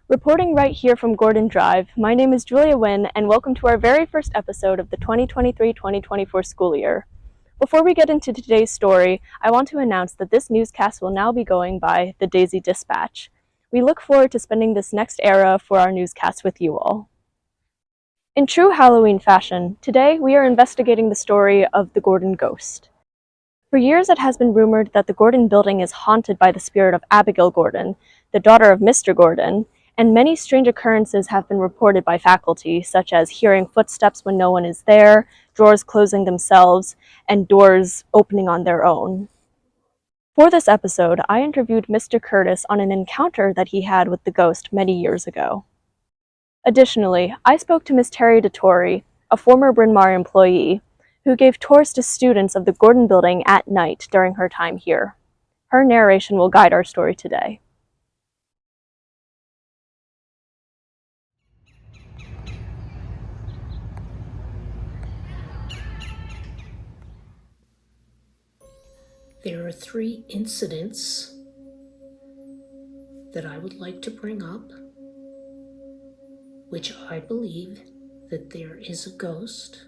Reporting right here from Gordon Drive, my name is Julia Nguyen, and welcome to our very first episode of the 2023-2024 school year. Before we get into today's story, I want to announce that this newscast will now be going by the Daisy Dispatch. We look forward to spending this next era for our newscast with you all. In true Halloween fashion, today we are investigating the story of the Gordon ghost. For years it has been rumored that the Gordon building is haunted by the spirit of Abigail Gordon, the daughter of Mr. Gordon, and many strange occurrences have been reported by faculty, such as hearing footsteps when no one is there, drawers closing themselves, and doors opening on their own. For this episode, I interviewed Mr. Curtis on an encounter that he had with the ghost many years ago. Additionally, I spoke to Ms. Terry DeTore, a former Bryn Mawr employee, who gave tours to students of the Gordon building at night during her time here. Her narration will guide our story today. There are 3 incidents that I would like to bring up, which I believe that there is a ghost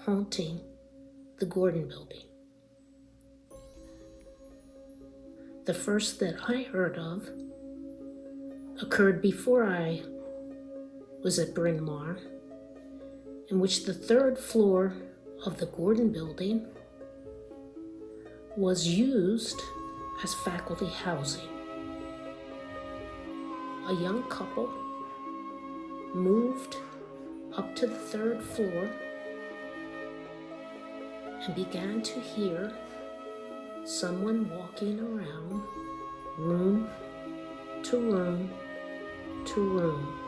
haunting the Gordon building. The first that I heard of occurred before I was at Bryn Mawr, in which the 3rd floor of the Gordon building was used as faculty housing. A young couple moved up to the 3rd floor and began to hear someone walking around room to room to room,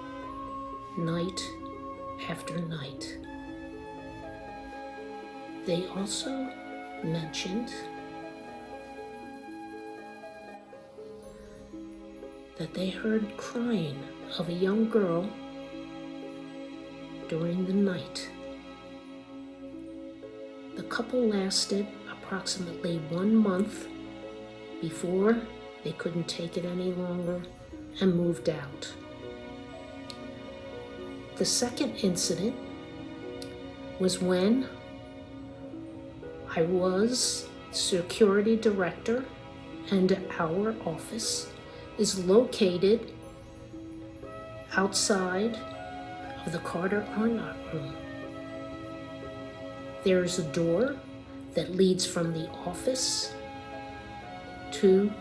night after night. They also mentioned that they heard crying of a young girl during the night. The couple lasted approximately 1 month before they couldn't take it any longer and moved out. The second incident was when I was security director and our office is located outside of the Carter Arnott room. There is a door that leads from the office to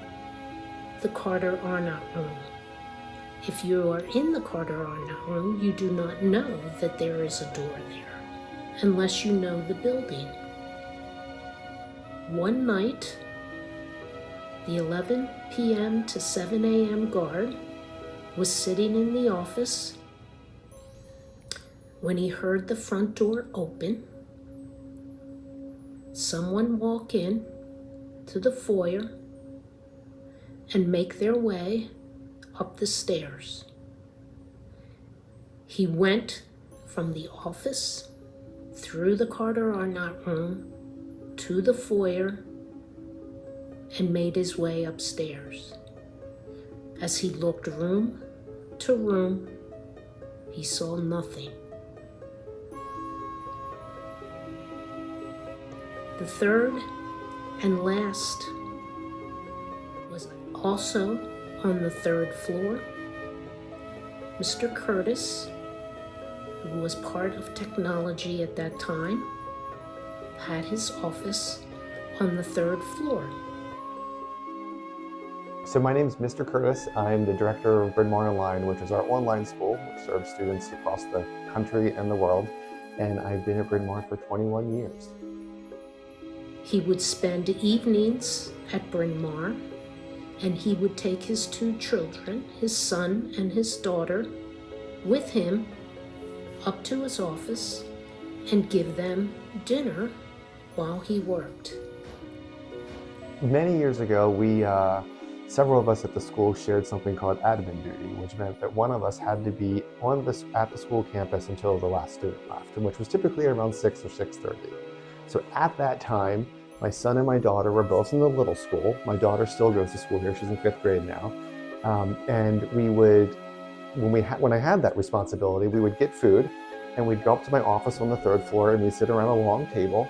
the Carter Arnott room. If you are in the Carter Arnott room, you do not know that there is a door there, unless you know the building. One night, the 11 p.m. to 7 a.m. guard was sitting in the office when he heard the front door open, someone walk in to the foyer and make their way up the stairs. He went from the office through the Carter Arnott room to the foyer and made his way upstairs. As he looked room to room, he saw nothing. The third and last was also on the 3rd floor. Mr. Curtis, who was part of technology at that time, had his office on the 3rd floor. So my name is Mr. Curtis. I'm the director of Bryn Mawr Online, which is our online school, which serves students across the country and the world. And I've been at Bryn Mawr for 21 years. He would spend evenings at Bryn Mawr, and he would take his 2 children, his son and his daughter, with him up to his office and give them dinner while he worked. Many years ago, several of us at the school shared something called admin duty, which meant that one of us had to be at the school campus until the last student left, which was typically around 6 or 6:30. So at that time, my son and my daughter were both in the little school. My daughter still goes to school here, she's in 5th grade now. And we would, when I had that responsibility, we would get food and we'd go up to my office on the third floor and we'd sit around a long table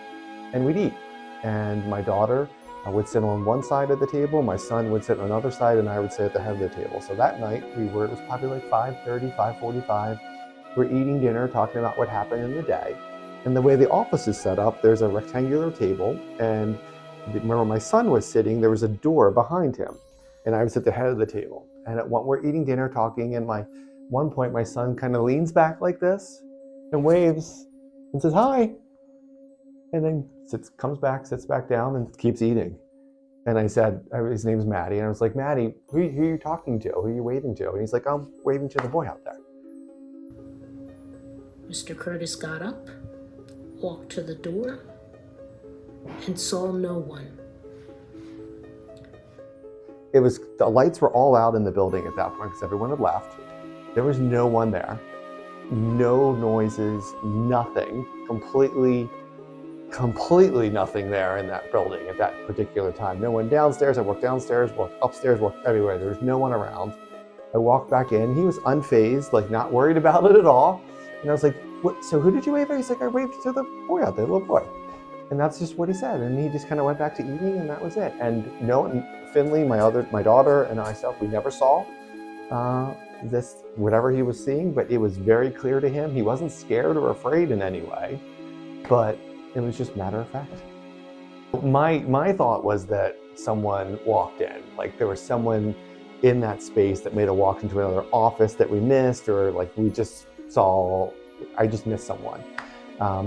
and we'd eat. And my daughter would sit on one side of the table, my son would sit on another side, and I would sit at the head of the table. So that night it was probably like 5:30, 5:45. We're eating dinner, talking about what happened in the day. And the way the office is set up, there's a rectangular table, and where my son was sitting, there was a door behind him, and I was at the head of the table. And at we're eating dinner, talking, and one point, my son kind of leans back like this and waves and says, "Hi," and then comes back, sits back down, and keeps eating. And I said, his name's Maddie, and I was like, "Maddie, who are you talking to? Who are you waving to?" And he's like, "I'm waving to the boy out there." Mr. Curtis got up, walked to the door, and saw no one. The lights were all out in the building at that point because everyone had left. There was no one there. No noises, nothing. Completely nothing there in that building at that particular time. No one downstairs. I walked downstairs, walked upstairs, walked everywhere. There was no one around. I walked back in. He was unfazed, like not worried about it at all. And I was like, "What? So who did you wave at?" He's like, "I waved to the boy out there, the little boy." And that's just what he said. And he just kind of went back to eating, and that was it. And no, Finley, my daughter, and myself, we never saw this, whatever he was seeing, but it was very clear to him. He wasn't scared or afraid in any way, but it was just matter of fact. My thought was that someone walked in, like there was someone in that space that made a walk into another office that we missed, or like I just missed someone.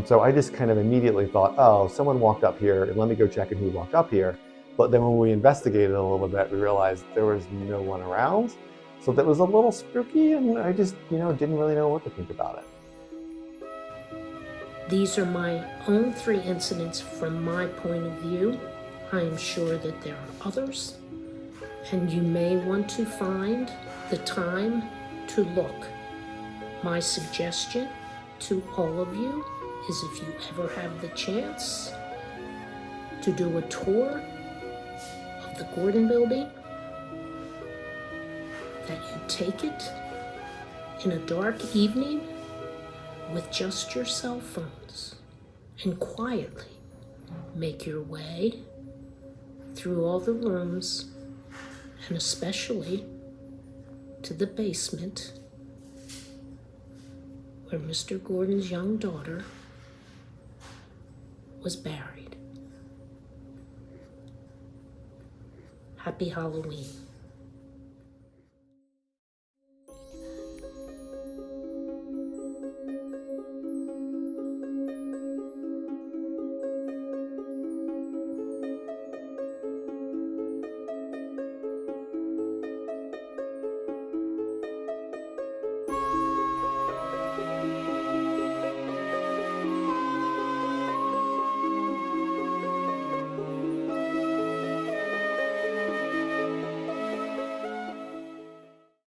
So I just kind of immediately thought, oh, someone walked up here, and let me go check in who walked up here. But then when we investigated a little bit, we realized there was no one around. So that was a little spooky, and I just, didn't really know what to think about it. These are my own 3 incidents from my point of view. I am sure that there are others, and you may want to find the time to look. My suggestion to all of you is, if you ever have the chance to do a tour of the Gordon building, that you take it in a dark evening with just your cell phones and quietly make your way through all the rooms, and especially to the basement where Mr. Gordon's young daughter was buried. Happy Halloween.